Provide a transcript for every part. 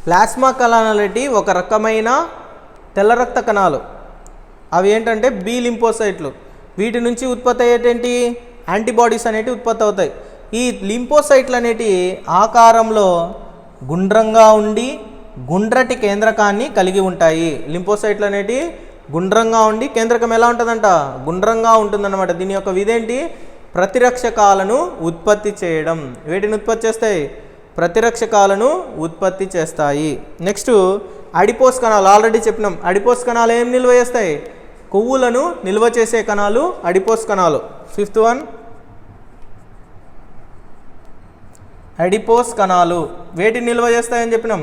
Plasma కణాలు అనేటివి ఒక రకమైన తెల్ల రక్త కణాలు. అవి ఏంటంటే బి లింపోసైట్లు. వీటి నుంచి ఉత్పత్తి అయ్యేటేంటి యాంటీబాడీస్ అనేటివి ఉత్పత్తి అవుతాయి. ఈ లింపోసైట్లు అనేటివి ఆకారంలో గుండ్రంగా ఉండి గుండ్రటి కేంద్రకాన్ని కలిగి ఉంటాయి. లింపోసైట్లు అనేటివి గుండ్రంగా ఉండి కేంద్రకం ఎలా ఉంటుందంట, గుండ్రంగా ఉంటుందన్నమాట. దీని యొక్క విధేంటి, ప్రతిరక్షకాలను ఉత్పత్తి చేయడం. వేటిని ఉత్పత్తి చేస్తాయి, ప్రతిరక్షకాలను ఉత్పత్తి చేస్తాయి. నెక్స్ట్ అడిపోస్ కణాలు. ఆల్రెడీ చెప్పినాం, అడిపోస్ కణాలు ఏం నిల్వ చేస్తాయి, కొవ్వులను నిల్వ చేసే కణాలు అడిపోస్ కణాలు. ఫిఫ్త్ వన్ అడిపోస్ కణాలు. వేటిని నిల్వ చేస్తాయని చెప్పినాం,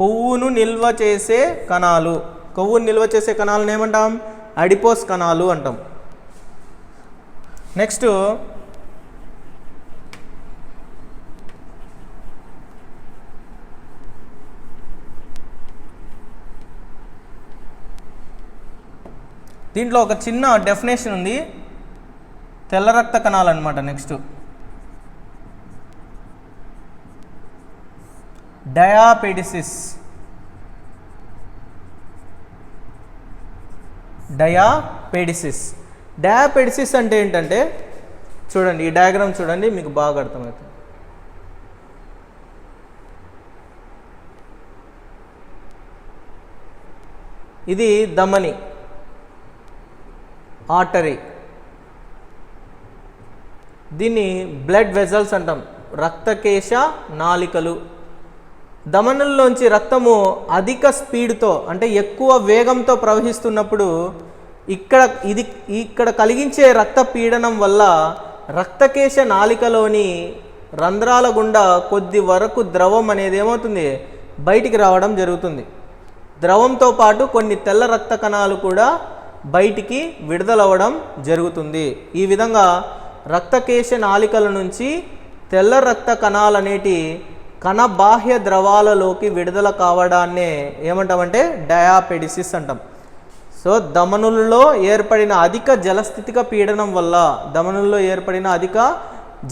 కొవ్వును నిల్వ చేసే కణాలు. కొవ్వును నిల్వ చేసే కణాలను ఏమంటాం, అడిపోస్ కణాలు అంటాం. నెక్స్ట్ దీంట్లో ఒక చిన్న డెఫినేషన్ ఉంది, తెల్ల రక్త కణాలు అనమాట. నెక్స్ట్ డయాపెడిసిస్. డయాపెడిసిస్ అంటే ఏంటంటే, చూడండి ఈ డయాగ్రామ్ చూడండి, మీకు బాగా అర్థమవుతుంది. ఇది ధమని, ఆర్టరీ. దీన్ని బ్లడ్ వెజల్స్ అంటాం, రక్తకేశ నాళికలు. ధమనుల్లోంచి రక్తము అధిక స్పీడ్తో అంటే ఎక్కువ వేగంతో ప్రవహిస్తున్నప్పుడు ఇక్కడ కలిగించే రక్త పీడనం వల్ల రక్తకేశ నాళికలోని రంధ్రాల గుండా కొద్ది వరకు ద్రవం అనేది ఏమవుతుంది, బయటికి రావడం జరుగుతుంది. ద్రవంతో పాటు కొన్ని తెల్ల రక్త కణాలు కూడా బయటికి విడుదలవ్వడం జరుగుతుంది. ఈ విధంగా రక్తకేశ నాళికల నుంచి తెల్ల రక్త కణాలనేటి కణ బాహ్య ద్రవాలలోకి విడుదల కావడాన్నే ఏమంటామంటే డయాపెడిసిస్ అంటాం. సో ధమనుల్లో ఏర్పడిన అధిక జలస్థితిక పీడనం వల్ల, ధమనుల్లో ఏర్పడిన అధిక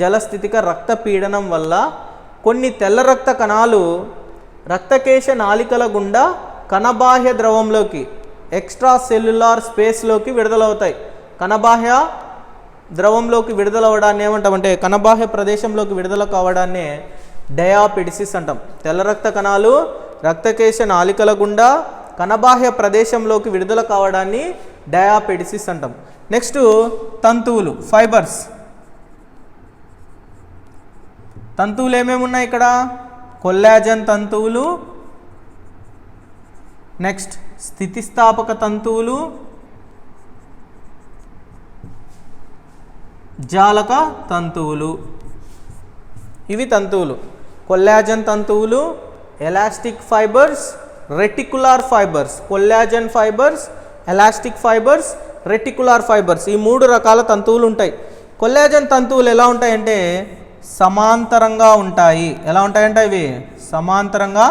జలస్థితిక రక్త పీడనం వల్ల కొన్ని తెల్ల రక్త కణాలు రక్తకేశ నాళికల గుండా కణబాహ్య ద్రవంలోకి, ఎక్స్ట్రా సెల్యులార్ స్పేస్లోకి విడుదలవుతాయి. కణబాహ్య ద్రవంలోకి విడుదలవ్వడాన్ని ఏమంటామంటే, కణబాహ్య ప్రదేశంలోకి విడుదల కావడాన్నే డయాపెడిసిస్ అంటాం. తెల్ల రక్త కణాలు రక్తకేశ నాళికల గుండా కణబాహ్య ప్రదేశంలోకి విడుదల కావడాన్ని డయాపెడిసిస్ అంటాం. Next తంతువులు, fibres. తంతువులు ఏమేమి ఉన్నాయి ఇక్కడ, కొల్లాజన్ తంతువులు, నెక్స్ట్ స్థితిస్థాపక తంతువులు, జాలక తంతువులు. ఇవి తంతువులు. కొల్లాజన్ తంతువులు, elastic fibres, reticular fibres. Collagen fibres, elastic fibres, reticular fibres, ఈ 3 రకాల తంతువులు ఉంటాయి. కొల్లాజన్ తంతువులు ఎలా ఉంటాయంటే సమాంతరంగా ఉంటాయి. ఎలా ఉంటాయంటే ఇవి సమాంతరంగా,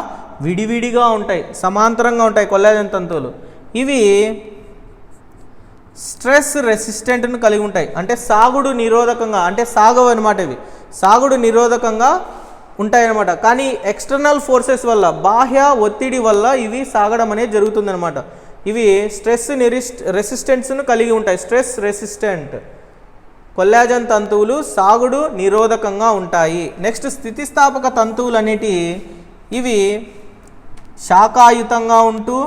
విడివిడిగా ఉంటాయి, సమాంతరంగా ఉంటాయి కొల్లాజన్ తంతువులు. ఇవి స్ట్రెస్ రెసిస్టెంట్ను కలిగి ఉంటాయి. అంటే సాగుడు నిరోధకంగా, అంటే సాగవు అనమాట. ఇవి సాగుడు నిరోధకంగా ఉంటాయన్నమాట. కానీ ఎక్స్టర్నల్ ఫోర్సెస్ వల్ల, బాహ్య ఒత్తిడి వల్ల ఇవి సాగడం అనేది జరుగుతుందన్నమాట. ఇవి స్ట్రెస్ రెసిస్టెన్స్ను కలిగి ఉంటాయి. స్ట్రెస్ రెసిస్టెంట్ కొల్లాజన్ తంతువులు సాగుడు నిరోధకంగా ఉంటాయి. నెక్స్ట్ స్థితిస్థాపక తంతువులు అనేటి ఇవి శాఖాయుతంగా ఉంటూ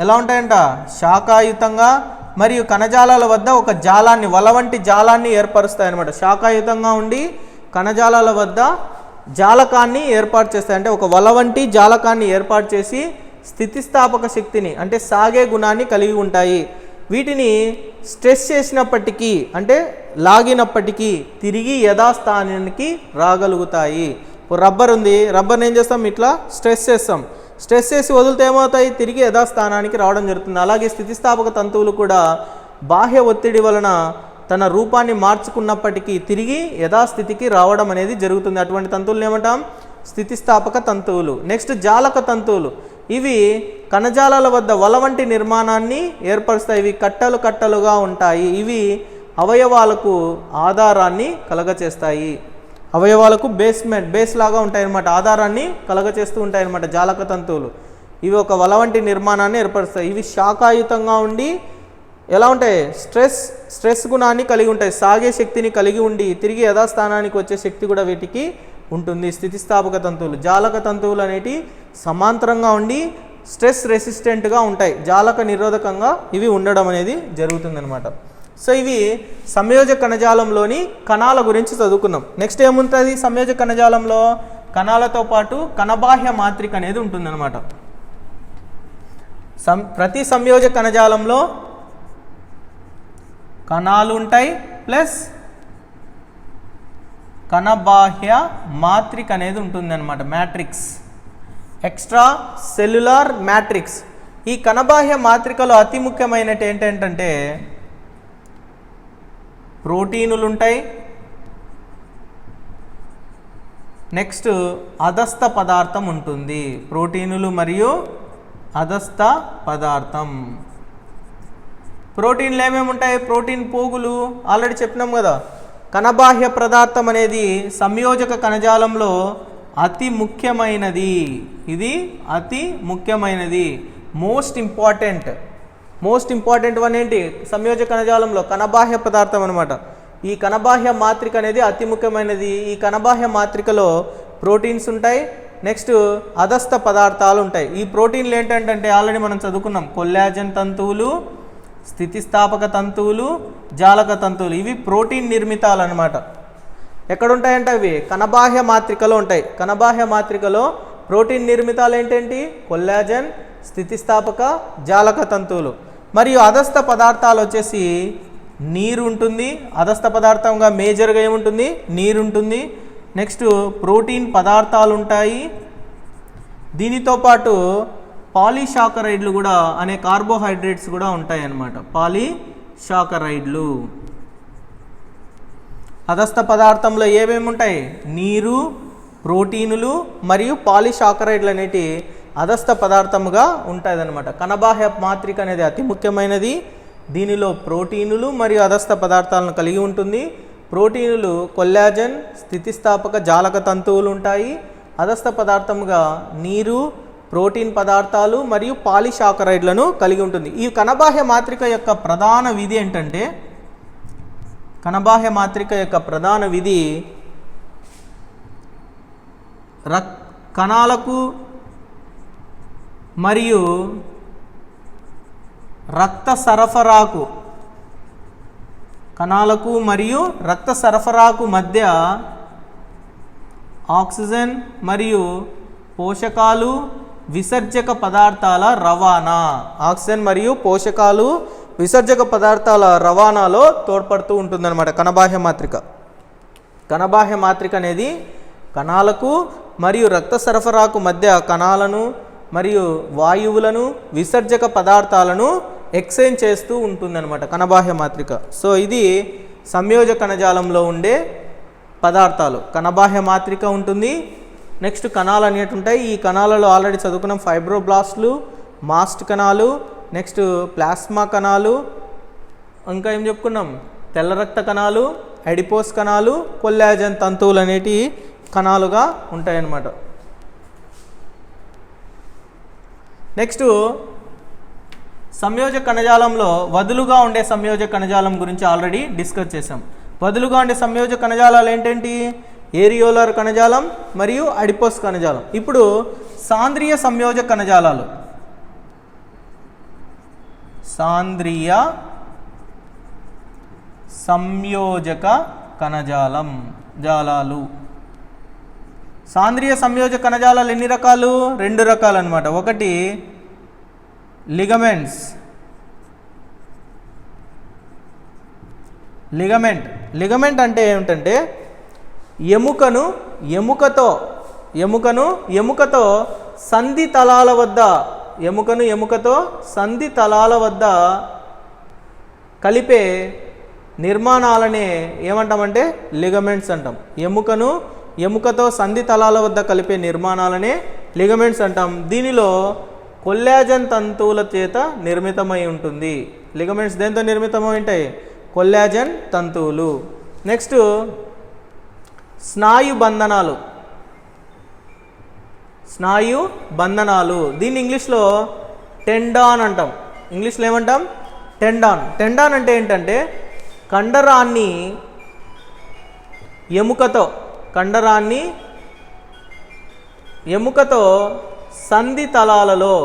ఎలా ఉంటాయంట, శాఖాయుతంగా మరియు కణజాలాల వద్ద ఒక జాలాన్ని, వల వంటి జాలాన్ని ఏర్పరుస్తాయి అన్నమాట. శాఖాయుతంగా ఉండి కణజాలాల వద్ద జాలకాన్ని ఏర్పాటు చేస్తాయి. అంటే ఒక వల వంటి జాలకాన్ని ఏర్పాటు చేసి స్థితిస్థాపక శక్తిని, అంటే సాగే గుణాన్ని కలిగి ఉంటాయి. వీటిని స్ట్రెస్ చేసినప్పటికీ, అంటే లాగినప్పటికీ తిరిగి యథాస్థానానికి రాగలుగుతాయి. రబ్బర్ ఉంది, రబ్బర్ని ఏం చేస్తాం, ఇట్లా స్ట్రెస్ చేస్తాం. స్ట్రెస్ చేసి వదిలితే ఏమవుతాయి, తిరిగి యథాస్థానానికి రావడం జరుగుతుంది. అలాగే స్థితిస్థాపక తంతువులు కూడా బాహ్య ఒత్తిడి వలన తన రూపాన్ని మార్చుకున్నప్పటికీ తిరిగి యథాస్థితికి రావడం అనేది జరుగుతుంది. అటువంటి తంతువులను ఏమంటాం, స్థితిస్థాపక తంతువులు. నెక్స్ట్ జాలక తంతువులు. ఇవి కణజాలాల వద్ద వల వంటి నిర్మాణాన్ని ఏర్పరుస్తాయి. ఇవి కట్టలు కట్టలుగా ఉంటాయి. ఇవి అవయవాలకు ఆధారాన్ని కలగచేస్తాయి. అవయవాలకు బేస్ లాగా ఉంటాయన్నమాట, ఆధారాన్ని కలగచేస్తూ ఉంటాయన్నమాట జాలక తంతువులు. ఇవి ఒక వల వంటి నిర్మాణాన్ని ఏర్పరుస్తాయి. ఇవి శాఖాయుతంగా ఉండి ఎలా ఉంటాయి, స్ట్రెస్ గుణాన్ని కలిగి ఉంటాయి, సాగే శక్తిని కలిగి ఉండి తిరిగి యథాస్థానానికి వచ్చే శక్తి కూడా వీటికి ఉంటుంది. స్థితిస్థాపక తంతువులు. జాలక తంతువులు అనేటి సమాంతరంగా ఉండి స్ట్రెస్ రెసిస్టెంట్గా ఉంటాయి, జాలక నిరోధకంగా ఇవి ఉండడం అనేది జరుగుతుందన్నమాట. సో ఇవి సంయోజక కణజాలంలోని కణాల గురించి చదువుకున్నాం. నెక్స్ట్ ఏముంటుంది సంయోజక కణజాలంలో? కణాలతో పాటు కణబాహ్య మాత్రిక అనేది ఉంటుందన్నమాట. ప్రతి సంయోజక కణజాలంలో కణాలు ఉంటాయి ప్లస్ కణబాహ్య మాత్రిక అనేది ఉంటుందన్నమాట, మ్యాట్రిక్స్, ఎక్స్ట్రా సెల్యులార్ మ్యాట్రిక్స్. ఈ కణబాహ్య మాత్రికలో అతి ముఖ్యమైనటి ఏంటంటే ప్రోటీనులు ఉంటాయి, నెక్స్ట్ అధస్థ పదార్థం ఉంటుంది. ప్రోటీనులు మరియు అధస్థ పదార్థం. ప్రోటీన్లు ఏమేమి ఉంటాయి? ప్రోటీన్ పోగులు ఆల్రెడీ చెప్పినాం కదా. కణబాహ్య పదార్థం అనేది సంయోజక కణజాలంలో అతి ముఖ్యమైనది. ఇది అతి ముఖ్యమైనది, మోస్ట్ ఇంపార్టెంట్ వన్ ఏంటి సంయోజక కణజాలంలో? కణబాహ్య పదార్థం అనమాట. ఈ కణబాహ్య మాత్రిక అనేది అతి ముఖ్యమైనది. ఈ కణబాహ్య మాత్రికలో ప్రోటీన్స్ ఉంటాయి, నెక్స్ట్ అధస్థ పదార్థాలు ఉంటాయి. ఈ ప్రోటీన్లు ఏంటంటే ఆల్రెడీ మనం చదువుకున్నాం, కొల్లాజన్ తంతువులు, స్థితిస్థాపక తంతువులు, జాలక తంతువులు. ఇవి ప్రోటీన్ నిర్మితాలు అనమాట. ఎక్కడుంటాయంటే అవి కణబాహ్య మాత్రికలో ఉంటాయి. కణబాహ్య మాత్రికలో ప్రోటీన్ నిర్మితాలు ఏంటంటే కొల్లాజన్, స్థితిస్థాపక, జాలక తంతువులు. మరియు అధస్థ పదార్థాలు వచ్చేసి నీరు ఉంటుంది. అధస్థ పదార్థంగా మేజర్గా ఏముంటుంది? నీరు ఉంటుంది. నెక్స్ట్ ప్రోటీన్ పదార్థాలు ఉంటాయి. దీనితో పాటు పాలీషాకరైడ్లు కూడా అనే కార్బోహైడ్రేట్స్ కూడా ఉంటాయి అన్నమాట. పాలీషాకరైడ్లు. అధస్థ పదార్థంలో ఏమేమి ఉంటాయి? నీరు, ప్రోటీనులు మరియు పాలీషాకరైడ్లు అనేటి అధస్థ పదార్థముగా ఉంటుంది అన్నమాట. కణబాహ్య మాత్రిక అనేది అతి ముఖ్యమైనది. దీనిలో ప్రోటీనులు మరియు అధస్థ పదార్థాలను కలిగి ఉంటుంది. ప్రోటీనులు కొల్లాజన్, స్థితిస్థాపక, జాలక తంతువులు ఉంటాయి. అధస్థ పదార్థముగా నీరు, ప్రోటీన్ పదార్థాలు మరియు పాలీషాకరైడ్లను కలిగి ఉంటుంది. ఈ కణబాహ్య మాత్రిక యొక్క ప్రధాన విధి ఏంటంటే, కణబాహ్య మాత్రిక యొక్క ప్రధాన విధి కణాలకు మరియు రక్త సరఫరాకు, కణాలకు మరియు రక్త సరఫరాకు మధ్య ఆక్సిజన్ మరియు పోషకాలు, విసర్జక పదార్థాల రవాణా, ఆక్సిజన్ మరియు పోషకాలు, విసర్జక పదార్థాల రవాణాలో తోడ్పడుతూ ఉంటుందన్నమాట కణబాహ్య మాత్రిక. కణబాహ్య మాత్రిక అనేది కణాలకు మరియు రక్త సరఫరాకు మధ్య కణాలను మరియు వాయువులను, విసర్జక పదార్థాలను ఎక్స్చేంజ్ చేస్తూ ఉంటుందన్నమాట కణబాహ్య మాత్రిక. సో ఇది సంయోజక కణజాలంలో ఉండే పదార్థాలు. కణబాహ్య మాత్రిక ఉంటుంది. నెక్స్ట్ కణాలు అనేవి ఉంటాయి. ఈ కణాలలో ఆల్రెడీ చదువుకున్నాం, ఫైబ్రోబ్లాస్ట్లు, మాస్ట్ కణాలు, నెక్స్ట్ ప్లాస్మా కణాలు, ఇంకా ఏం చెప్పుకున్నాం, తెల్ల రక్త కణాలు, ఎడిపోస్ కణాలు, కొల్లాజన్ తంతువులు అనేటి కణాలుగా ఉంటాయన్నమాట. నెక్స్ట్ సంయోజక కణజాలంలో వదులుగా ఉండే సంయోజక కణజాలం గురించి ఆల్రెడీ డిస్కస్ చేసాం. వదులుగా ఉండే సంయోజక కణజాలాలు ఏంటంటే ఏరియోలర్ కణజాలం మరియు అడిపోస్ కణజాలం. ఇప్పుడు సాంద్రీయ సంయోజక కణజాలాలు, సాంద్రీయ సంయోజక జాలాలు. సాంద్రీయ సంయోజక కణజాలాలు ఎన్ని రకాలు? 2 రకాలు అన్నమాట. ఒకటి లిగమెంట్ అంటే ఏమిటంటే ఎముకతో సంధి తలాల వద్ద కలిపే నిర్మాణాలనే ఏమంటామంటే లిగమెంట్స్ అంటాం. ఎముకతో సంధి తలాల వద్ద కలిపే నిర్మాణాలనే లిగమెంట్స్ అంటాం. దీనిలో కొల్లాజన్ తంతువుల చేత నిర్మితమై ఉంటుంది. లిగమెంట్స్ దేంతో నిర్మితమై ఉంటాయి? కొల్లాజన్ తంతువులు. నెక్స్ట్ స్నాయు బంధనాలు. స్నాయు బంధనాలు దీన్ని ఇంగ్లీష్లో టెండాన్ అంటాం. ఇంగ్లీష్లో ఏమంటాం? టెండాన్. టెండాన్ అంటే ఏంటంటే కండరాన్ని ఎముకతో సంధి తలాలలో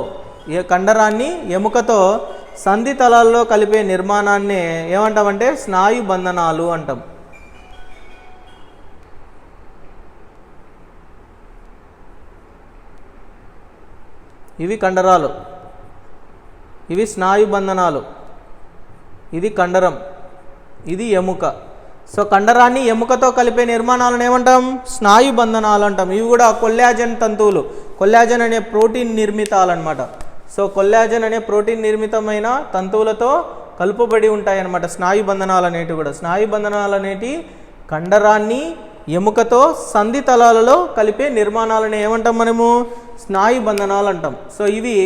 సంధి తలాలలో కలిపే నిర్మాణాన్ని ఏమంటామంటే స్నాయు బంధనాలు అంటాం. ఇవి కండరాలు, ఇవి స్నాయు బంధనాలు, ఇది కండరం, ఇది ఎముక. సో కండరాన్ని ఎముకతో కలిపే నిర్మాణాలను ఏమంటాం? స్నాయు బంధనాలు అంటాం. ఇవి కూడా కొల్లాజన్ తంతువులు. కొల్లాజన్ అనే ప్రోటీన్ నిర్మితాలన్నమాట. సో కొల్లాజన్ అనే ప్రోటీన్ నిర్మితమైన తంతువులతో కలుపబడి ఉంటాయన్నమాట స్నాయు బంధనాలు అనేటివి కూడా. స్నాయు బంధనాలు అనేటివి కండరాన్ని ఎముకతో సంధి తలాలలో కలిపే నిర్మాణాలను ఏమంటాం మనము? స్నాయు బంధనాలు అంటాం. సో ఇవి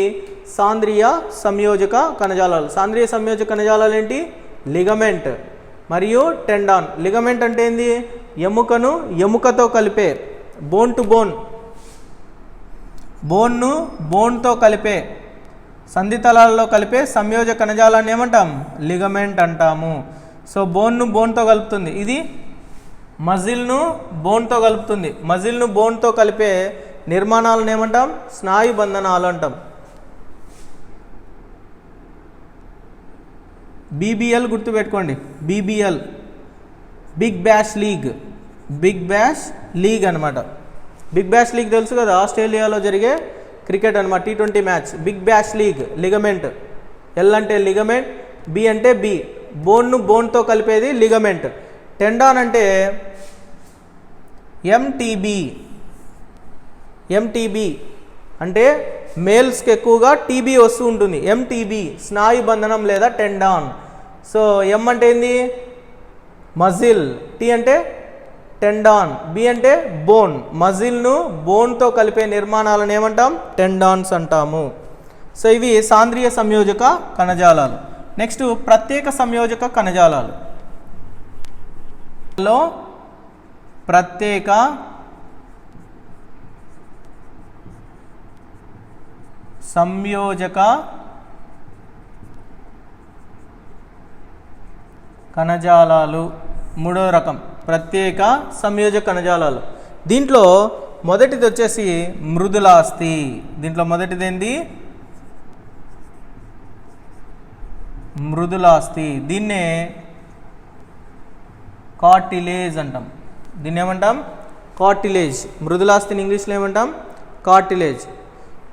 సాంద్రీయ సంయోజక కణజాలాలు. సాంద్రీయ సంయోజక కణజాలాలు ఏంటి? లిగమెంట్ మరియు టెండాన్. లిగమెంట్ అంటే ఏంది? ఎముకను ఎముకతో కలిపే, బోన్ టు బోన్, బోన్ను బోన్తో కలిపే, సంధి తలాలలో కలిపే సంయోజక కణజాలాన్ని ఏమంటాం? లిగమెంట్ అంటాము. సో బోన్ను బోన్తో కలుపుతుంది. ఇది మజిల్ను బోన్తో కలుపుతుంది. మజిల్ను బోన్తో కలిపే నిర్మాణాలను ఏమంటాం? స్నాయు బంధనాలు అంటాం. బీబీఎల్ గుర్తుపెట్టుకోండి. BBL big bash league. Big bash league అనమాట. బిగ్ బ్యాష్ లీగ్ తెలుసు కదా, ఆస్ట్రేలియాలో జరిగే క్రికెట్ అనమాట, T20 match. Big bash league ligament. L అంటే లిగమెంట్, బి అంటే బి, బోన్ను బోన్తో కలిపేది లిగమెంట్. టెండాన్ అంటే ఎంటీబీ అంటే మేల్స్కి ఎక్కువగా టీబీ వస్తూ ఉంటుంది. ఎంటీబీ స్నాయు బంధనం లేదా టెండాన్. సో ఎం అంటే ఏంది? మజిల్, టీ అంటే టెండాన్, బి అంటే బోన్. మజిల్ను బోన్తో కలిపే నిర్మాణాలను ఏమంటాం? టెండాన్స్ అంటాము. సో ఇవి సాంద్రీయ సంయోజక కణజాలాలు. నెక్స్ట్ ప్రత్యేక సంయోజక కణజాలాలు. ప్రత్యేక సంయోజక కణజాలాలు మూడో రకం. ప్రత్యేక సంయోజక కణజాలాలు. దీంట్లో మొదటిది వచ్చేసి మృదులాస్థి. దీంట్లో మొదటిది ఏంది? మృదులాస్థి. దీన్నే కార్టిలేజ్ అంటాం. దీన్ని ఏమంటాం? కార్టిలేజ్. మృదులాస్థిని ఇంగ్లీష్లో ఏమంటాం? కార్టిలేజ్.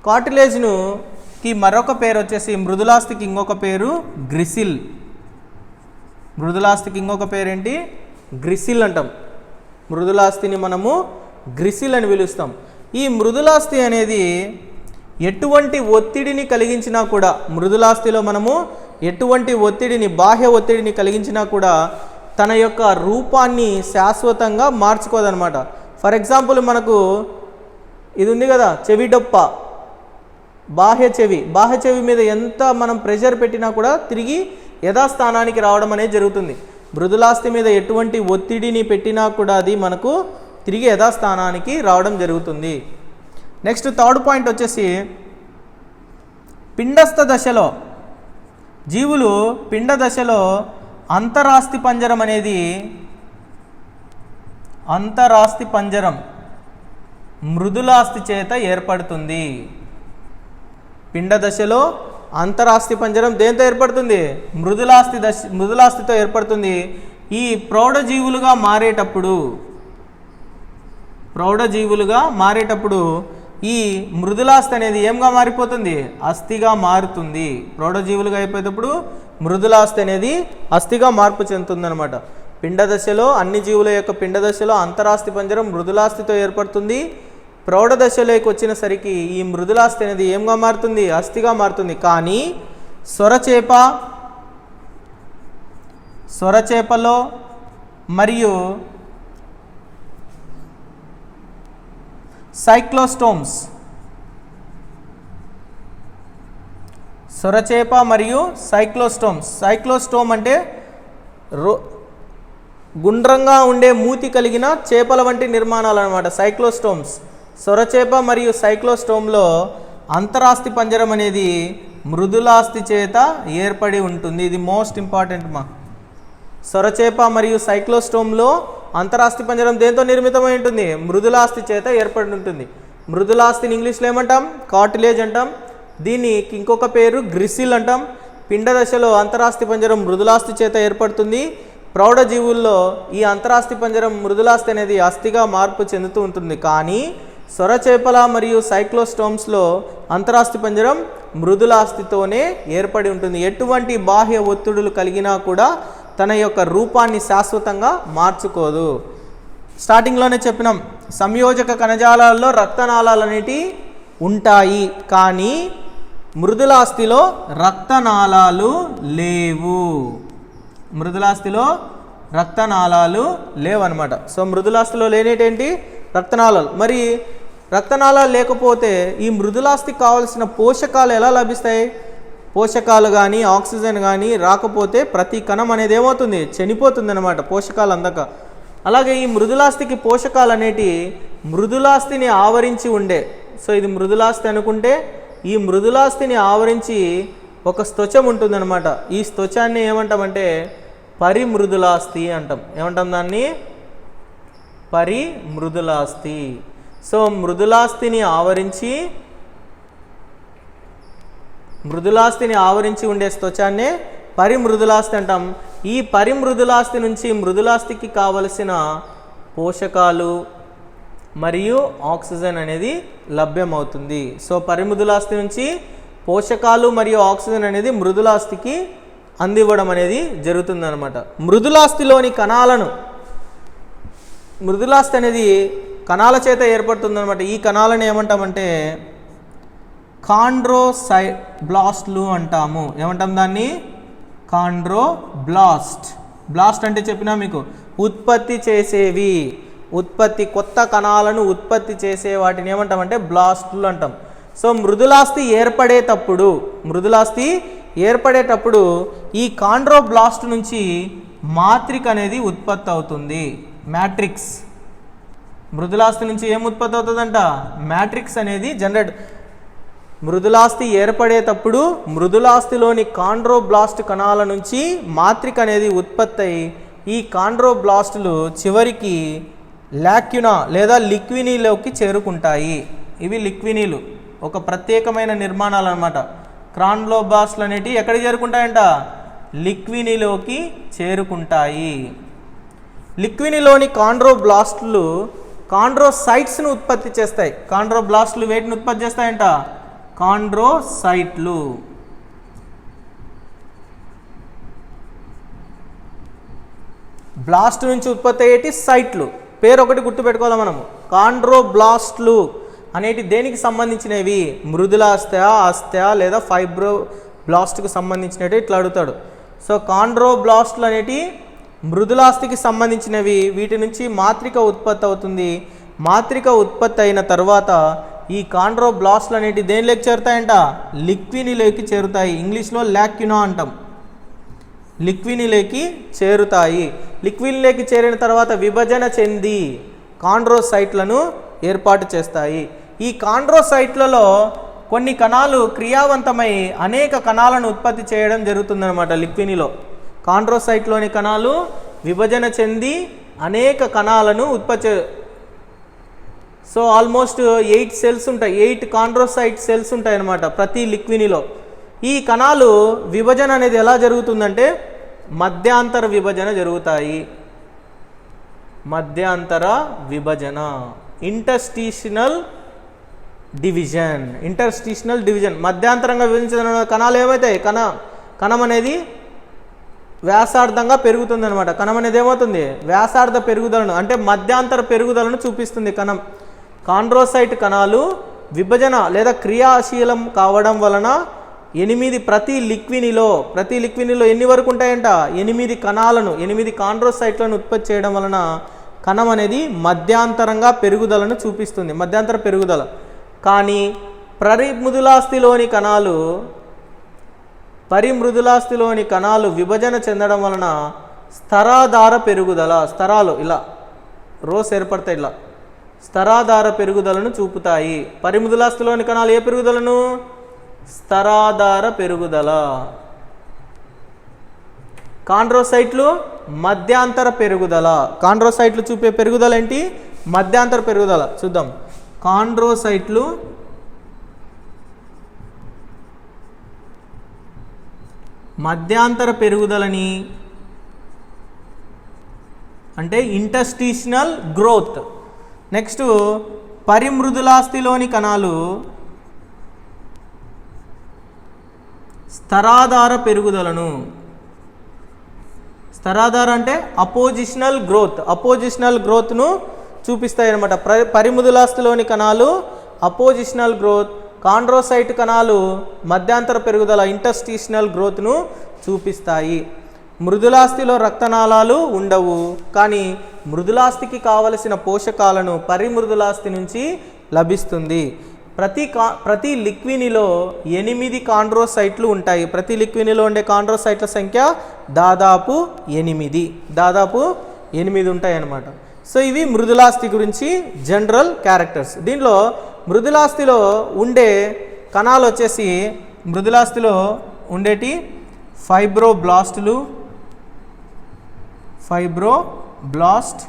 కార్టిలేజ్కి మరొక పేరు వచ్చేసి, మృదులాస్థికి ఇంకొక పేరు గ్రిసిల్. మృదులాస్థికి ఇంకొక పేరు ఏంటి? గ్రిసిల్ అంటాం. మృదులాస్థిని మనము గ్రిసిల్ అని పిలుస్తాం. ఈ మృదులాస్థి అనేది ఎటువంటి ఒత్తిడిని కలిగించినా కూడా, మృదులాస్థిలో మనము ఎటువంటి ఒత్తిడిని, బాహ్య ఒత్తిడిని కలిగించినా కూడా తన యొక్క రూపాన్ని శాశ్వతంగా మార్చుకోదనమాట. ఫర్ ఎగ్జాంపుల్ మనకు ఇది ఉంది కదా, చెవి డొప్ప, బాహ్య చెవి మీద ఎంత మనం ప్రెషర్ పెట్టినా కూడా తిరిగి యథాస్థానానికి రావడం అనేది జరుగుతుంది. మృదులాస్థి మీద ఎటువంటి ఒత్తిడిని పెట్టినా కూడా అది మనకు తిరిగి యథాస్థానానికి రావడం జరుగుతుంది. నెక్స్ట్ థర్డ్ పాయింట్ వచ్చేసి పిండస్థ దశలో, జీవులు పిండ దశలో అంతరాస్థి పంజరం అనేది, అంతరాస్థి పంజరం మృదులాస్థి చేత ఏర్పడుతుంది. పిండ దశలో అంతరాస్థి పంజరం దేంతో ఏర్పడుతుంది? మృదులాస్థితో ఏర్పడుతుంది. ఈ ప్రౌఢజీవులుగా మారేటప్పుడు ఈ మృదులాస్థి అనేది ఏంగా మారిపోతుంది? అస్థిగా మారుతుంది. ప్రౌఢజీవులుగా అయిపోయేటప్పుడు మృదులాస్థి అనేది అస్థిగా మార్పు చెందుతుందన్నమాట. పిండ దశలో, అన్ని జీవుల యొక్క పిండ దశలో అంతరాస్థి పంజరం మృదులాస్థితో ఏర్పడుతుంది. ప్రౌఢ దశలోకి వచ్చినసరికి ఈ మృదులాస్థి అనేది ఏంగా మారుతుంది? అస్థిగా మారుతుంది. కానీ సొరచేపలో మరియు సైక్లోస్టోమ్స్, సొరచేప మరియు సైక్లోస్టోమ్ అంటే గుండ్రంగా ఉండే మూతి కలిగిన చేపల వంటి నిర్మాణాలు అన్నమాట సైక్లోస్టోమ్స్. సొరచేప మరియు సైక్లోస్టోమ్లో అంతరాస్థి పంజరం అనేది మృదులాస్థి చేత ఏర్పడి ఉంటుంది. ఇది మోస్ట్ ఇంపార్టెంట్ మా. సొరచేప మరియు సైక్లోస్టోమ్లో అంతరాస్థి పంజరం దేంతో నిర్మితమై ఉంటుంది? మృదులాస్థి చేత ఏర్పడి ఉంటుంది. మృదులాస్థిని ఇంగ్లీష్లో ఏమంటాం? కార్టిలేజ్ అంటాం. దీన్ని ఇంకొక పేరు గ్రిసిల్ అంటాం. పిండ దశలో అంతరాస్థి పంజరం మృదులాస్థి చేత ఏర్పడుతుంది. ప్రౌఢ జీవుల్లో ఈ అంతరాస్థి పంజరం మృదులాస్థి అనేది అస్థిగా మార్పు చెందుతూ ఉంటుంది. కానీ సొరచేపల మరియు సైక్లోస్టోమ్స్లో అంతరాస్థి పంజరం మృదులాస్థితోనే ఏర్పడి ఉంటుంది. ఎటువంటి బాహ్య ఒత్తిడులు కలిగినా కూడా తన యొక్క రూపాన్ని శాశ్వతంగా మార్చుకోదు. స్టార్టింగ్లోనే చెప్పినాం, సంయోజక కణజాలాల్లో రక్తనాళాలు అనేటివి ఉంటాయి, కానీ మృదులాస్థిలో రక్తనాళాలు లేవు. మృదులాస్థిలో రక్తనాళాలు లేవన్నమాట. సో మృదులాస్థిలో లేనేటేంటి? రక్తనాళాలు. మరి రక్తనాళాలు లేకపోతే ఈ మృదులాస్థికి కావాల్సిన పోషకాలు ఎలా లభిస్తాయి? పోషకాలు కానీ ఆక్సిజన్ కానీ రాకపోతే ప్రతి కణం అనేది ఏమవుతుంది? చనిపోతుంది అన్నమాట, పోషకాలు అందక. అలాగే ఈ మృదులాస్థికి పోషకాలు అనేటి మృదులాస్థిని ఆవరించి ఉండే, సో ఇది మృదులాస్థి అనుకుంటే ఈ మృదులాస్థిని ఆవరించి ఒక త్వచం ఉంటుందన్నమాట. ఈ త్వచాన్ని ఏమంటామంటే పరిమృదులాస్థి అంటాం. ఏమంటాం దాన్ని? పరిమృదులాస్థి. సో మృదులాస్థిని ఆవరించి ఉండే త్వచాన్నే పరిమృదులాస్థి అంటాం. ఈ పరిమృదులాస్థి నుంచి మృదులాస్థికి కావలసిన పోషకాలు మరియు ఆక్సిజన్ అనేది లభ్యమవుతుంది. సో పరిమృదులాస్థి నుంచి పోషకాలు మరియు ఆక్సిజన్ అనేది మృదులాస్థికి అందివ్వడం అనేది జరుగుతుందన్నమాట. మృదులాస్థిలోని కణాలను, మృదులాస్థి అనేది కణాల చేత ఏర్పడుతుందన్నమాట. ఈ కణాలను ఏమంటామంటే కాండ్రోబ్లాస్ట్లు అంటాము. ఏమంటాం దాన్ని? కాండ్రోబ్లాస్ట్. బ్లాస్ట్ అంటే చెప్పినా మీకు, ఉత్పత్తి చేసేవి, ఉత్పత్తి, కొత్త కణాలను ఉత్పత్తి చేసే వాటిని ఏమంటామంటే బ్లాస్ట్లు అంటాం. సో మృదులాస్థి ఏర్పడేటప్పుడు ఈ కాండ్రోబ్లాస్ట్ నుంచి మాత్రిక అనేది ఉత్పత్తి అవుతుంది. మ్యాట్రిక్స్. మృదులాస్థి నుంచి ఏం ఉత్పత్తి అవుతుందంట? మ్యాట్రిక్స్ అనేది జనరేట్. మృదులాస్థి ఏర్పడేటప్పుడు మృదులాస్థిలోని కాండ్రోబ్లాస్ట్ కణాల నుంచి మాత్రిక అనేది ఉత్పత్తి అయి ఈ కాండ్రోబ్లాస్టులు చివరికి లాక్యునా లేదా లిక్వినీలోకి చేరుకుంటాయి. ఇవి లిక్వినీలు, ఒక ప్రత్యేకమైన నిర్మాణాలు అన్నమాట. కాండ్రోబ్లాస్ట్లు అనేటివి ఎక్కడికి చేరుకుంటాయంట? లిక్వినీలోకి చేరుకుంటాయి. లిక్వినీలోని కాండ్రోబ్లాస్టులు కాండ్రోసైట్స్ను ఉత్పత్తి చేస్తాయి. కాండ్రోబ్లాస్టులు వేటిని ఉత్పత్తి చేస్తాయంట? కాండ్రోసైట్లు. బ్లాస్ట్ నుంచి ఉత్పత్తి అయ్యేటి సైట్లు. పేరు ఒకటి గుర్తుపెట్టుకోవాలి మనము. కాండ్రోబ్లాస్ట్లు అనేటి దేనికి సంబంధించినవి? మృదులాస్థ్యా, అస్థ్యా లేదా ఫైబ్రోబ్లాస్ట్కు సంబంధించినవి ఇట్లా అడుగుతాడు. సో కాండ్రోబ్లాస్ట్లు అనేటి మృదులాస్థికి సంబంధించినవి. వీటి నుంచి మాత్రిక ఉత్పత్తి అవుతుంది. మాత్రిక ఉత్పత్తి అయిన తర్వాత ఈ కాండ్రోబ్లాస్ట్లు అనేటి దేనిలోకి చేరుతాయంట? లిక్వినీలోకి చేరుతాయి. ఇంగ్లీష్లో లాక్యునా అంటాం. లిక్వినీలోకి చేరుతాయి. లిక్వినీలోకి చేరిన తర్వాత విభజన చెంది కాండ్రోసైట్లను ఏర్పాటు చేస్తాయి. ఈ కాండ్రోసైట్లలో కొన్ని కణాలు క్రియావంతమై అనేక కణాలను ఉత్పత్తి చేయడం జరుగుతుందన్నమాట. లిక్వినీలో కాండ్రోసైట్లోని కణాలు విభజన చెంది అనేక కణాలను ఉత్పత్తి. సో ఆల్మోస్ట్ 8 సెల్స్ ఉంటాయి, 8 కాండ్రోసైట్ సెల్స్ ఉంటాయి అన్నమాట ప్రతి లిక్వినీలో. ఈ కణాలు విభజన అనేది ఎలా జరుగుతుందంటే మధ్యాంతర విభజన జరుగుతాయి. మధ్యాంతర విభజన, ఇంటర్స్టిషనల్ డివిజన్. మధ్యాంతరంగా విభజించిన కణాలు ఏమవుతాయి? కణం అనేది వ్యాసార్థంగా పెరుగుతుంది అనమాట. కణం అనేది ఏమవుతుంది? వ్యాసార్థ పెరుగుదలను, అంటే మధ్యాంతర పెరుగుదలను చూపిస్తుంది కణం. కాండ్రోసైట్ కణాలు విభజన లేదా క్రియాశీలం కావడం వలన 8 ప్రతి లిక్వినీలో ఎన్ని వరకు ఉంటాయంట? 8 కణాలను, 8 కాండ్రోసైట్లను ఉత్పత్తి చేయడం వలన కణం అనేది మధ్యాంతరంగా పెరుగుదలను చూపిస్తుంది, మధ్యాంతర పెరుగుదల. కానీ పరిమృదులాస్థిలోని కణాలు విభజన చెందడం వలన స్తరాధార పెరుగుదల, స్తరాలు ఇలా రోస్ ఏర్పడతాయి, ఇలా స్తరాధార పెరుగుదలను చూపుతాయి. పరిమృదులాస్థిలోని కణాలు ఏ పెరుగుదలను? స్తరాధార పెరుగుదల. కాండ్రోసైట్లు మధ్యాంతర పెరుగుదల. కాండ్రోసైట్లు చూపే పెరుగుదల ఏంటి? మధ్యాంతర పెరుగుదల. చూద్దాం. కాండ్రోసైట్లు మధ్యాంతర పెరుగుదలని అంటే ఇంటర్స్టిషనల్ గ్రోత్. నెక్స్ట్ పరిమృదులాస్థిలోని కణాలు స్తరాధార పెరుగుదలను. స్తరాధార అంటే అపోజిషనల్ గ్రోత్, అపోజిషనల్ గ్రోత్ను చూపిస్తాయి అన్నమాట. పరిమృదులాస్థిలోని కణాలు అపోజిషనల్ గ్రోత్, కాండ్రోసైట్ కణాలు మధ్యాంతర పెరుగుదల ఇంటర్స్టిషనల్ గ్రోత్ను చూపిస్తాయి. మృదులాస్థిలో రక్తనాళాలు ఉండవు, కానీ మృదులాస్థికి కావలసిన పోషకాలను పరిమృదులాస్థి నుంచి లభిస్తుంది. ప్రతి లిక్వినిలో 8 కాండ్రోసైట్లు ఉంటాయి. ప్రతి లిక్వినిలో ఉండే కాండ్రోసైట్ల సంఖ్య దాదాపు 8 ఉంటాయి అన్నమాట. సో ఇవి మృదులాస్థి గురించి జనరల్ క్యారెక్టర్స్. దీనిలో మృదులాస్థిలో ఉండే కణాలు వచ్చేసి మృదులాస్థిలో ఉండేటి ఫైబ్రోబ్లాస్టులు, ఫైబ్రోబ్లాస్ట్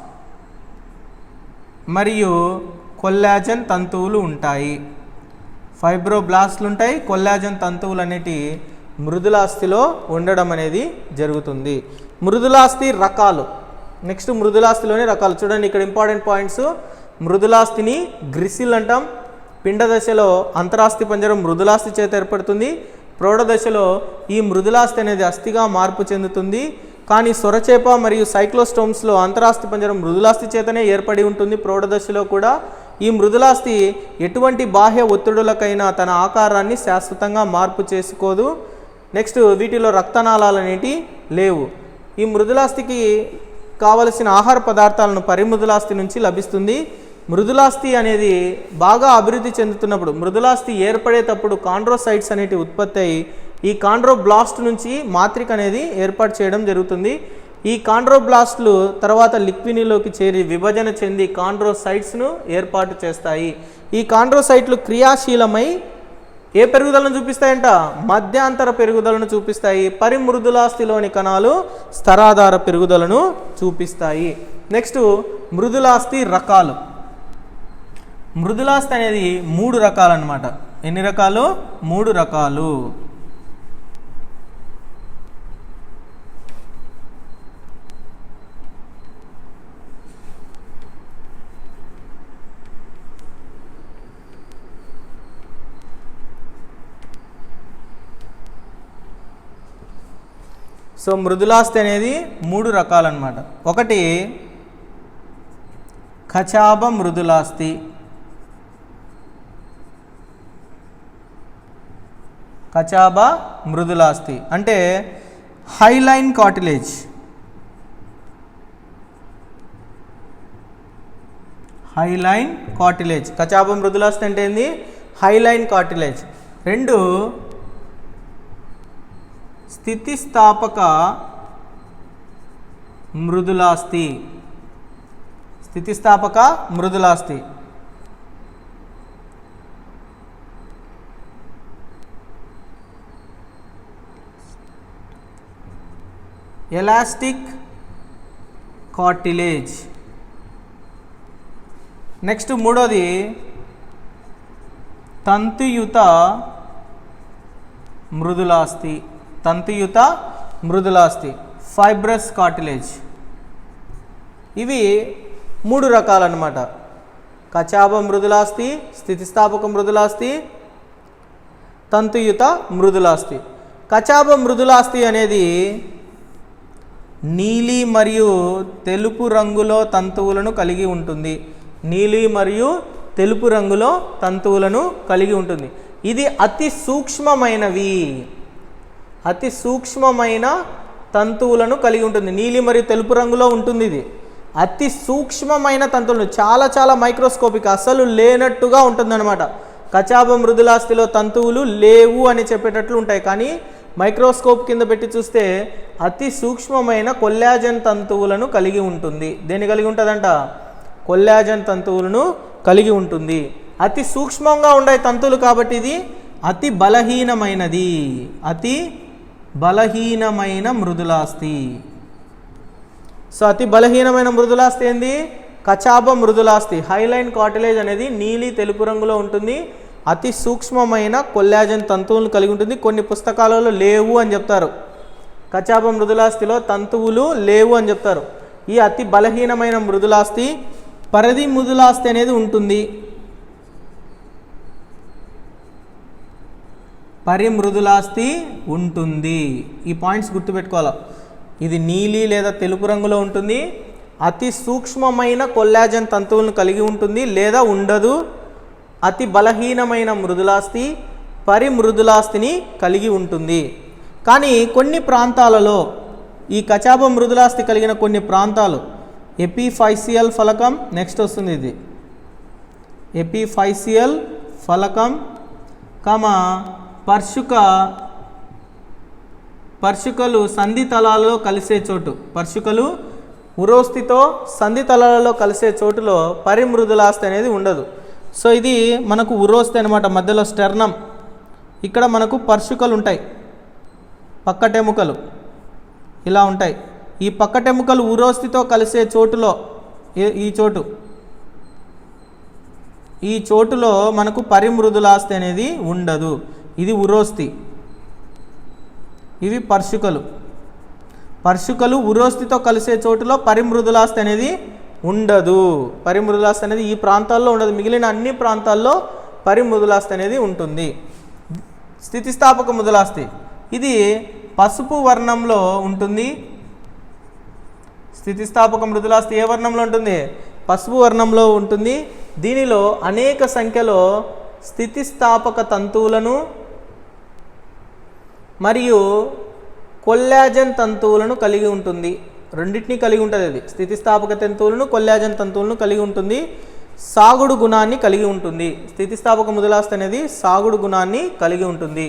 మరియు కొల్లాజన్ తంతువులు ఉంటాయి. ఫైబ్రోబ్లాస్ట్లు ఉంటాయి, కొల్లాజన్ తంతువులు అనేటి మృదులాస్థిలో ఉండడం అనేది జరుగుతుంది. మృదులాస్థి రకాలు. నెక్స్ట్ మృదులాస్థిలోని రకాలు చూడండి. ఇక్కడ ఇంపార్టెంట్ పాయింట్స్. మృదులాస్థిని గ్రిసిల్ అంటాం. పిండ దశలో అంతరాస్థి పంజరం మృదులాస్థి చేత ఏర్పడుతుంది. ప్రౌఢ దశలో ఈ మృదులాస్థి అనేది అస్థిగా మార్పు చెందుతుంది. కానీ సొరచేప మరియు సైక్లోస్టోమ్స్లో అంతరాస్థి పంజరం మృదులాస్థి చేతనే ఏర్పడి ఉంటుంది. ప్రౌఢ దశలో కూడా ఈ మృదులాస్థి ఎటువంటి బాహ్య ఒత్తిడులకైనా తన ఆకారాన్ని శాశ్వతంగా మార్పు చేసుకోదు. నెక్స్ట్ వీటిలో రక్తనాళాలు అనేటి లేవు. ఈ మృదులాస్థికి కావలసిన ఆహార పదార్థాలను పరిమృదులాస్థి నుంచి లభిస్తుంది. మృదులాస్థి అనేది బాగా అభివృద్ధి చెందుతున్నప్పుడు, మృదులాస్థి ఏర్పడేటప్పుడు కాండ్రోసైట్స్ అనేటివి ఉత్పత్తి అయ్యి ఈ కాండ్రోబ్లాస్ట్ నుంచి మాత్రిక అనేది ఏర్పాటు చేయడం జరుగుతుంది. ఈ కాండ్రోబ్లాస్ట్లు తర్వాత లిక్వినిలోకి చేరి విభజన చెంది కాండ్రోసైట్స్ను ఏర్పాటు చేస్తాయి. ఈ కాండ్రోసైట్లు క్రియాశీలమై ఏ పెరుగుదలను చూపిస్తాయంట? మధ్యాంతర పెరుగుదలను చూపిస్తాయి. పరిమృదులాస్థిలోని కణాలు స్తరాధార పెరుగుదలను చూపిస్తాయి. నెక్స్ట్ మృదులాస్థి రకాలు. మృదులాస్థి అనేది 3 రకాలు అన్నమాట. ఎన్ని రకాలు? 3 రకాలు. సో మృదులాస్థి అనేది 3 రకాలు అన్నమాట. ఒకటి ఖచాబ మృదులాస్థి. ఖచాబ మృదులాస్థి అంటే హైలైన్ కార్టిలేజ్. Hyaline cartilage. ఖచాబ మృదులాస్థి అంటే ఏంది? Hyaline cartilage. 2 స్థితిస్థాపక మృదులాస్థి. స్థితిస్థాపక మృదులాస్థి. Elastic cartilage. నెక్స్ట్ 3వది తంతుయుత మృదులాస్థి. తంతుయుత మృదులాస్థి, ఫైబ్రస్ కార్టిలేజ్. ఇవి 3 రకాలు అన్నమాట. ఖచాబ మృదులాస్థి, స్థితిస్థాపక మృదులాస్థి, తంతుయుత మృదులాస్థి. ఖచాబ మృదులాస్థి అనేది నీలి మరియు తెలుపు రంగులో తంతువులను కలిగి ఉంటుంది. నీలి మరియు తెలుపు రంగులో తంతువులను కలిగి ఉంటుంది. ఇది అతి సూక్ష్మమైనవి. అతి సూక్ష్మమైన తంతువులను కలిగి ఉంటుంది. నీలి మరియు తెలుపు రంగులో ఉంటుంది. ఇది అతి సూక్ష్మమైన తంతువులు, చాలా చాలా మైక్రోస్కోపిక్, అసలు లేనట్టుగా ఉంటుందన్నమాట. ఖచాబ మృదులాస్థిలో తంతువులు లేవు అని చెప్పేటట్లు ఉంటాయి. కానీ మైక్రోస్కోప్ కింద పెట్టి చూస్తే అతి సూక్ష్మమైన కొల్లాజన్ తంతువులను కలిగి ఉంటుంది. దేన్ని కలిగి ఉంటుందంట? కొల్లాజన్ తంతువులను కలిగి ఉంటుంది. అతి సూక్ష్మంగా ఉండే తంతువులు కాబట్టి ఇది అతి బలహీనమైనది. అతి బలహీనమైన మృదులాస్థి. సో అతి బలహీనమైన మృదులాస్థి ఏంది? కచాబ మృదులాస్థి. హైలైన్ కార్టిలేజ్ అనేది నీలి తెలుపు రంగులో ఉంటుంది. అతి సూక్ష్మమైన కొల్లాజన్ తంతువులను కలిగి ఉంటుంది. కొన్ని పుస్తకాలలో లేవు అని చెప్తారు. కచాబ మృదులాస్థిలో తంతువులు లేవు అని చెప్తారు. ఈ అతి బలహీనమైన మృదులాస్థి పరిధి మృదులాస్థి అనేది ఉంటుంది. పరిమృదులాస్థి ఉంటుంది. ఈ పాయింట్స్ గుర్తుపెట్టుకోవాలి. ఇది నీలి లేదా తెలుపు రంగులో ఉంటుంది. అతి సూక్ష్మమైన కొల్లాజన్ తంతువులను కలిగి ఉంటుంది లేదా ఉండదు. అతి బలహీనమైన మృదులాస్థి పరిమృదులాస్థిని కలిగి ఉంటుంది. కానీ కొన్ని ప్రాంతాలలో ఈ కచాబ మృదులాస్థి కలిగిన కొన్ని ప్రాంతాలు ఎపిఫైసియల్ ఫలకం, నెక్స్ట్ వస్తుంది ఇది ఎపిఫైసియల్ ఫలకం, పర్షికలు సంధి తలాలలో కలిసే చోటు. పర్షికలు ఉరోస్థితో సంధి తలాలలో కలిసే చోటులో పరిమృదులాస్థి అనేది ఉండదు. సో ఇది మనకు ఉరోస్థి అనమాట. మధ్యలో స్టెర్నం, ఇక్కడ మనకు పర్షికలు ఉంటాయి, పక్కటెముకలు ఇలా ఉంటాయి. ఈ పక్కటెముకలు ఉరోస్థితో కలిసే చోటులో ఈ చోటులో మనకు పరిమృదులాస్థి అనేది ఉండదు. ఇది ఉరోస్థి, ఇవి పర్షికలు ఉరోస్థితో కలిసే చోటులో పరిమృదులాస్థి అనేది ఉండదు. పరిమృదులాస్థి అనేది ఈ ప్రాంతాల్లో ఉండదు. మిగిలిన అన్ని ప్రాంతాల్లో పరిమృదులాస్థి అనేది ఉంటుంది. స్థితిస్థాపక మృదులాస్థి ఇది పసుపు వర్ణంలో ఉంటుంది. స్థితిస్థాపక మృదులాస్థి ఏ వర్ణంలో ఉంటుంది? పసుపు వర్ణంలో ఉంటుంది. దీనిలో అనేక సంఖ్యలో స్థితిస్థాపక తంతువులను మరియు కొల్లాజన్ తంతువులను కలిగి ఉంటుంది. రెండింటినీ కలిగి ఉంటుంది. అది స్థితిస్థాపక తంతువులను కొల్లాజన్ తంతువులను కలిగి ఉంటుంది. సాగుడు గుణాన్ని కలిగి ఉంటుంది. స్థితిస్థాపక మృదులాస్థి అనేది సాగుడు గుణాన్ని కలిగి ఉంటుంది.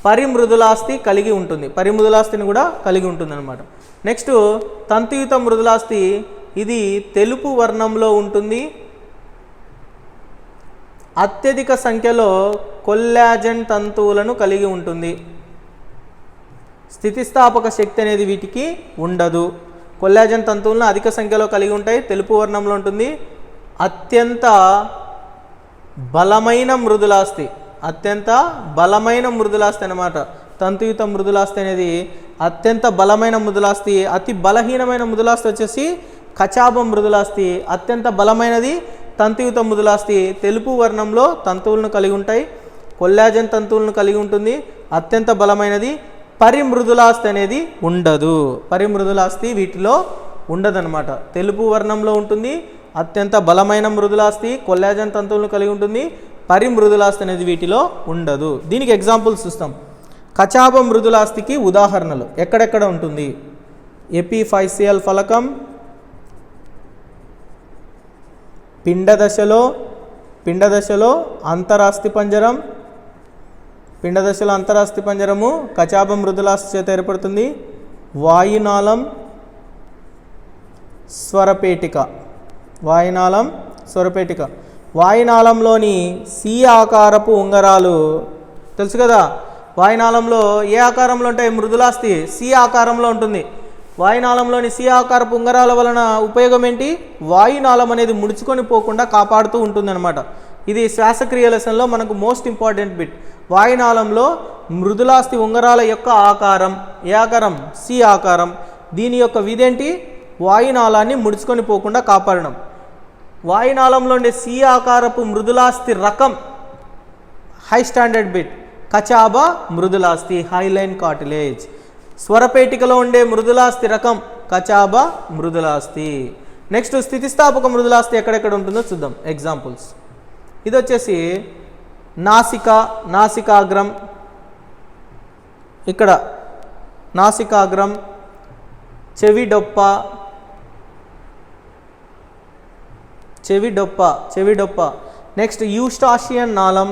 పరిమృదులాస్థి కలిగి ఉంటుంది. పరిమృదులాస్థిని కూడా కలిగి ఉంటుంది అనమాట. నెక్స్ట్ తంతుయుత మృదులాస్థి ఇది తెలుపు వర్ణంలో ఉంటుంది. అత్యధిక సంఖ్యలో కొల్లాజన్ తంతువులను కలిగి ఉంటుంది. స్థితిస్థాపక శక్తి అనేది వీటికి ఉండదు. కొల్లాజన్ తంతువులను అధిక సంఖ్యలో కలిగి ఉంటాయి. తెలుపు వర్ణంలో ఉంటుంది. అత్యంత బలమైన మృదులాస్థి, అత్యంత బలమైన మృదులాస్థి అన్నమాట. తంతుయుత మృదులాస్థి అనేది అత్యంత బలమైన మృదులాస్థి. అతి బలహీనమైన మృదులాస్థి వచ్చేసి కచాబ మృదులాస్థి. అత్యంత బలమైనది తంతుయుత మృదులాస్థి. తెలుపు వర్ణంలో తంతువులను కలిగి ఉంటాయి. కొల్లాజన్ తంతువులను కలిగి ఉంటుంది. అత్యంత బలమైనది. పరిమృదులాస్థి అనేది ఉండదు. పరిమృదులాస్థి వీటిలో ఉండదన్నమాట. తెలుపు వర్ణంలో ఉంటుంది. అత్యంత బలమైన మృదులాస్థి, కొల్లాజన్ తంతువులను కలిగి ఉంటుంది. పరిమృదులాస్థి అనేది వీటిలో ఉండదు. దీనికి ఎగ్జాంపుల్స్ చూస్తాం. కచాబ మృదులాస్థికి ఉదాహరణలు ఎక్కడెక్కడ ఉంటుంది? ఎపిఫైసియల్ ఫలకం, పిండదశలో అంతరాస్థిపంజరం. పిండదశలో అంతరాస్థిపంజరము కచాబ మృదులాస్థి చేత ఏర్పడుతుంది. వాయునాళం, స్వరపేటిక. వాయునాళంలోని సి ఆకారపు ఉంగరాలు తెలుసు కదా. వాయునాళంలో ఏ ఆకారంలో ఉంటాయి? మృదులాస్థి సి ఆకారంలో ఉంటుంది. వాయునాళంలోని సి ఆకారపు ఉంగరాల వలన ఉపయోగం ఏంటి? వాయునాళం అనేది ముడుచుకొని పోకుండా కాపాడుతూ ఉంటుందన్నమాట. ఇది శ్వాసక్రియ లెసన్లో మనకు మోస్ట్ ఇంపార్టెంట్ బిట్. వాయునాళంలో మృదులాస్థి ఉంగరాల యొక్క ఆకారం ఏ ఆకారం? సి ఆకారం. దీని యొక్క విధేంటి? వాయునాళాన్ని ముడుచుకొని పోకుండా కాపాడడం. వాయునాళంలో ఉండే సి ఆకారపు మృదులాస్థి రకం హై స్టాండర్డ్ బిట్ కచాబ మృదులాస్థి, హైలైన్ కార్టిలేజ్. స్వరపేటికలో ఉండే మృదులాస్థి రకం కచాబ మృదులాస్థి. నెక్స్ట్ స్థితిస్థాపక మృదులాస్థి ఎక్కడెక్కడ ఉంటుందో చూద్దాం. ఎగ్జాంపుల్స్. ఇది వచ్చేసి నాసికాగ్రం. ఇక్కడ నాసికాగ్రం, చెవిడొప్ప. నెక్స్ట్ యూస్టాషియన్ నాళం,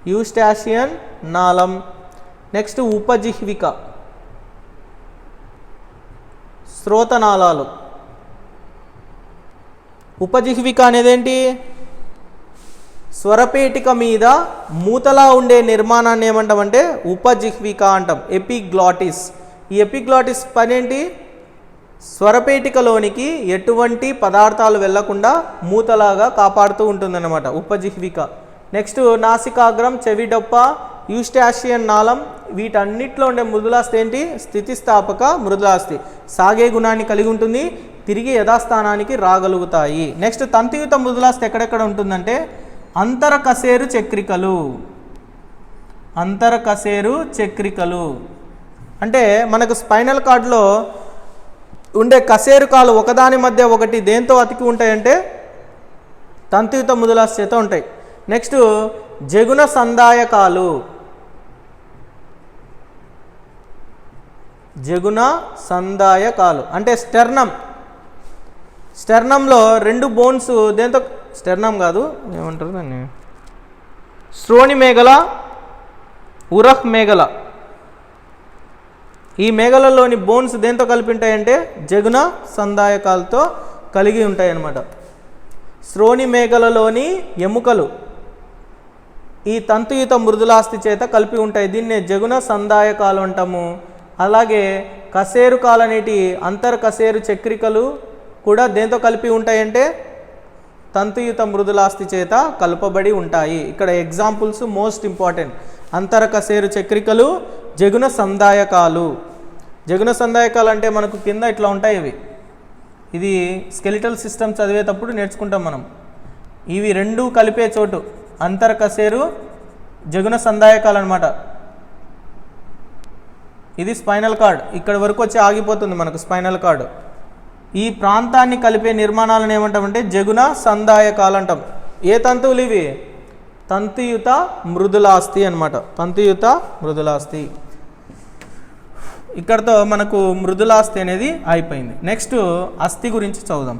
యూస్టాషియన్ నాళం. నెక్స్ట్ ఉపజిహ్విక, శ్రోతనాళాలు. ఉపజిహ్విక అనేది ఏంటి? స్వరపేటిక మీద మూతలా ఉండే నిర్మాణాన్ని ఏమంటామంటే ఉపజిహ్విక అంటాం. ఎపిగ్లాటిస్. ఈ ఎపిగ్లాటిస్ పని ఏంటి? స్వరపేటికలోనికి ఎటువంటి పదార్థాలు వెళ్లకుండా మూతలాగా కాపాడుతూ ఉంటుందన్నమాట ఉపజిహ్విక. నెక్స్ట్ నాసికాగ్రం, చెవిడొప్ప, యూస్టాషియన్ నాళం. వీటన్నిటిలో ఉండే మృదులాస్థి ఏంటి? స్థితిస్థాపక మృదులాస్థి. సాగే గుణాన్ని కలిగి ఉంటుంది, తిరిగి యథాస్థానానికి రాగలుగుతాయి. నెక్స్ట్ తంతుయుత మృదులాస్థి ఎక్కడెక్కడ ఉంటుందంటే అంతర కశేరు చక్రికలు. అంతర కశేరు చక్రికలు అంటే మనకు స్పైనల్ కార్డ్లో ఉండే కశేరుకాలు ఒకదాని మధ్య ఒకటి దేంతో అతికి ఉంటాయంటే తంతుయుత మృదులాస్థి చేత ఉంటాయి. నెక్స్ట్ జగున సందాయకాలు. జగున సందాయకాలు అంటే స్టెర్నంలో రెండు బోన్స్ దేంతో, స్టెర్నం కాదు ఏమంటారు దాన్ని, శ్రోణి మేఘల, ఉరహ్ మేఘల. ఈ మేఘలలోని బోన్స్ దేంతో కలిపి ఉంటాయంటే జగున సందాయకాలతో కలిగి ఉంటాయి అన్నమాట. శ్రోణి మేఘలలోని ఎముకలు ఈ తంతుయుత మృదులాస్థి చేత కలిపి ఉంటాయి. దీన్నే జగున సందాయకాలు అంటాము. అలాగే కశేరుకాలు అనేటి అంతర్ కశేరు చక్రికలు కూడా దేంతో కలిపి ఉంటాయంటే తంతుయుత మృదులాస్థి చేత కలుపబడి ఉంటాయి. ఇక్కడ ఎగ్జాంపుల్స్ మోస్ట్ ఇంపార్టెంట్. అంతర కశేరు చక్రికలు, జగున సందాయకాలు. జగున సందాయకాలు అంటే మనకు కింద ఇట్లా ఉంటాయి. ఇది స్కెలిటల్ సిస్టమ్ చదివేటప్పుడు నేర్చుకుంటాం మనం. ఇవి రెండు కలిపే చోటు అంతర కశేరు, జగున సందాయకాలు అనమాట. ఇది స్పైనల్ కార్డ్. ఇక్కడ వరకు వచ్చి ఆగిపోతుంది మనకు స్పైనల్ కార్డు. ఈ ప్రాంతాన్ని కలిపే నిర్మాణాలను ఏమంటామంటే జగున సందాయకాలు అంటాం. ఏ తంతువులు ఇవి? తంతుయుత మృదులాస్థి అనమాట. తంతుయుత మృదులాస్థి. ఇక్కడతో మనకు మృదులాస్థి అనేది అయిపోయింది. నెక్స్ట్ అస్థి గురించి చదువుదాం.